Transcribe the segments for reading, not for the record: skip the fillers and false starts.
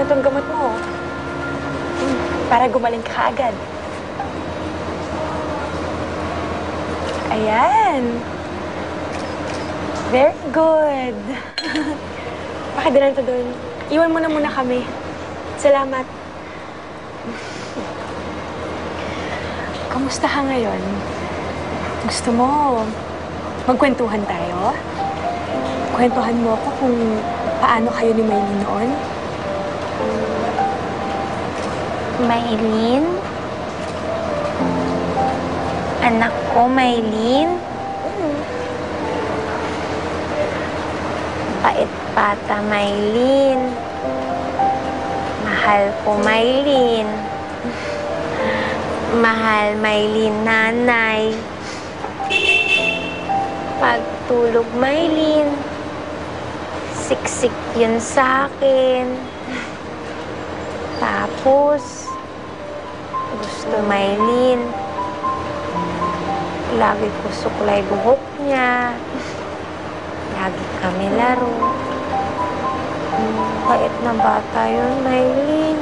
itong gamot mo. Para gumaling ka agad. Ayan. Very good. Pakidalan to doon. Iwan mo na muna kami. Salamat. Kamusta ka ngayon? Gusto mo magkwentuhan tayo? Kwentuhan mo ako kung paano kayo ni Maylin noon? Maylin? Anak ko, Maylin? Bait bata, Maylin. Mahal ko, Maylin. Mahal, Maylin, nanay. Pagtulog, Maylin. Siksik yun sa akin. Tapos, gusto Maylin. Lagi ko suklay buhok niya. Lagi kami laro. Bait na bata yun, Maylin.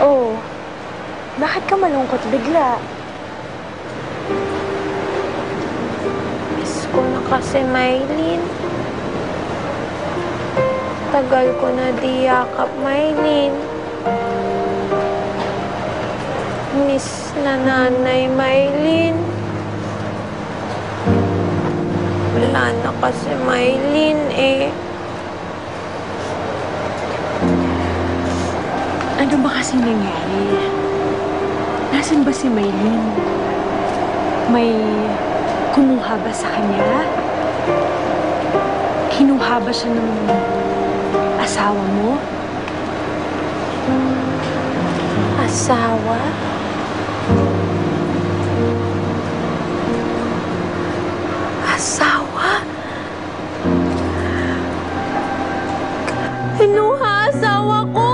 Oh, bakit ka malungkot bigla? Miss ko na kasi, Maylin. Tagal ko na di yakap, Maylin. Miss na nanay, Maylin. Wala na kasi, Maylin, eh. Ano ba kasi nangyari? Nasaan ba si Maylin? May kumuha ba sa kanya? Kinuha ba siya ng asawa mo? Asawa? Asawa? Kinuha asawa ko?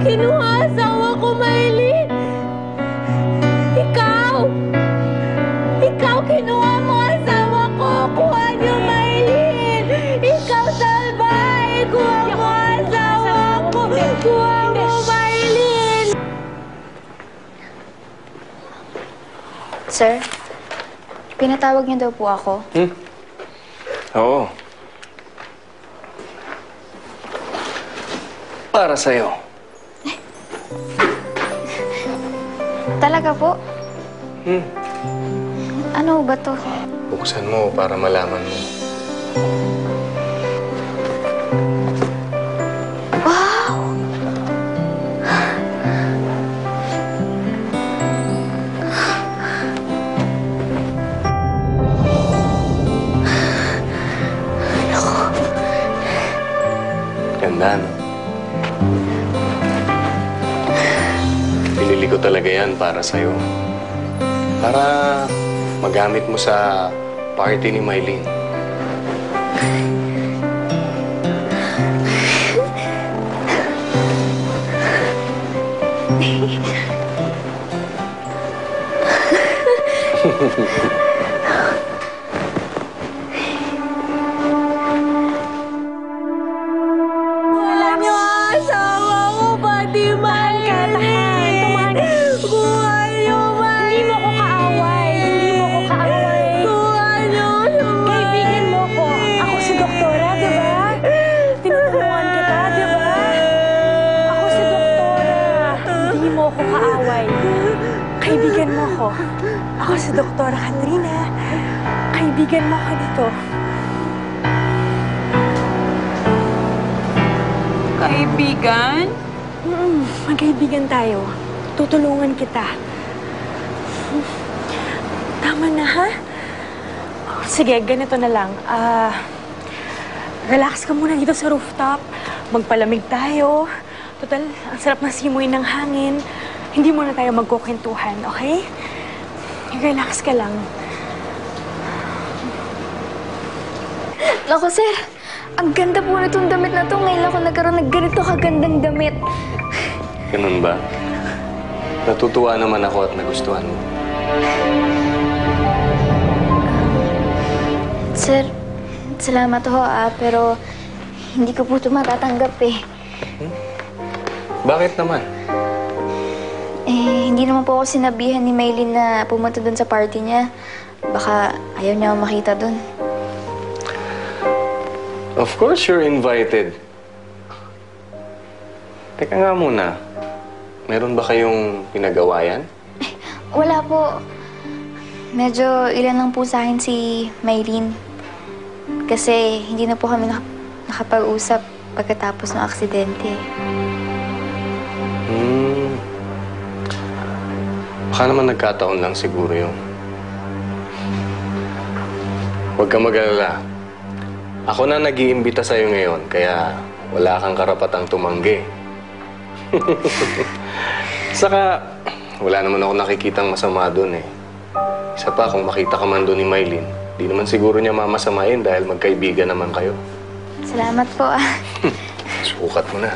Kinuha asawa ko, Maylin? Ikaw? Ikaw kinuha mo asawa ko? Kuha niyo, Maylin! Ikaw, Salbay! Kuha mo asawa ko! Kuha mo, Maylin! Sir, pinatawag niyo daw po ako. Oo. Para sa'yo. Talaga po? Ano ba to? Buksan mo para malaman mo. Wow! Ganda, no? Pinili ko talaga yan para sa'yo. Para magamit mo sa party ni Maylin. Kuha niyo asawa ko, pati Maylin! Kuha niyo, Maylin! Hindi mo ko kaaway. Hindi mo ko kaaway. Kuha niyo, Kaibigan mo ko. Ako si Doktora, di ba? Tinutulungan kita, di ba? Ako si Doktora. Hindi mo ko kaaway. Kaibigan mo ko. Ako si Doktora Katrina. Kaibigan mo ko dito. Kaibigan? Magkaibigan tayo. Tutulungan kita. Tama na, ha? Sige, ganito na lang. Relax ka muna dito sa rooftop. Magpalamig tayo. Total, ang sarap ng simoy ng hangin. Hindi muna tayo magkukwentuhan, okay? Relax ka lang. Naku, sir. Ang ganda po nitong damit na to. Ngayon ako nagkaroon ng ganito kagandang damit. Ganun ba? Natutuwa naman ako at nagustuhan mo. Sir, salamat ho pero hindi ko po ito matatanggap eh. Bakit naman? Eh, hindi naman po ako sinabihan ni Maylin na pumunta dun sa party niya. Baka ayaw niya akong makita dun. Of course you're invited. Teka nga muna. Meron ba kayong pinag-awayan? Wala po. Medyo ilan lang po sa akin si Maylin. Kasi hindi na po kami nakapag-usap pagkatapos ng aksidente. Baka naman nagkataon lang siguro yun. Huwag kang mag-alala. Ako na nag-iimbita sa'yo ngayon, kaya wala kang karapatang tumanggi. Saka, wala naman ako nakikitang masama doon eh. Isa pa, kung makita ka man doon ni Maylin, di naman siguro niya mamasamain dahil magkaibigan naman kayo. Salamat po. Sukat mo na.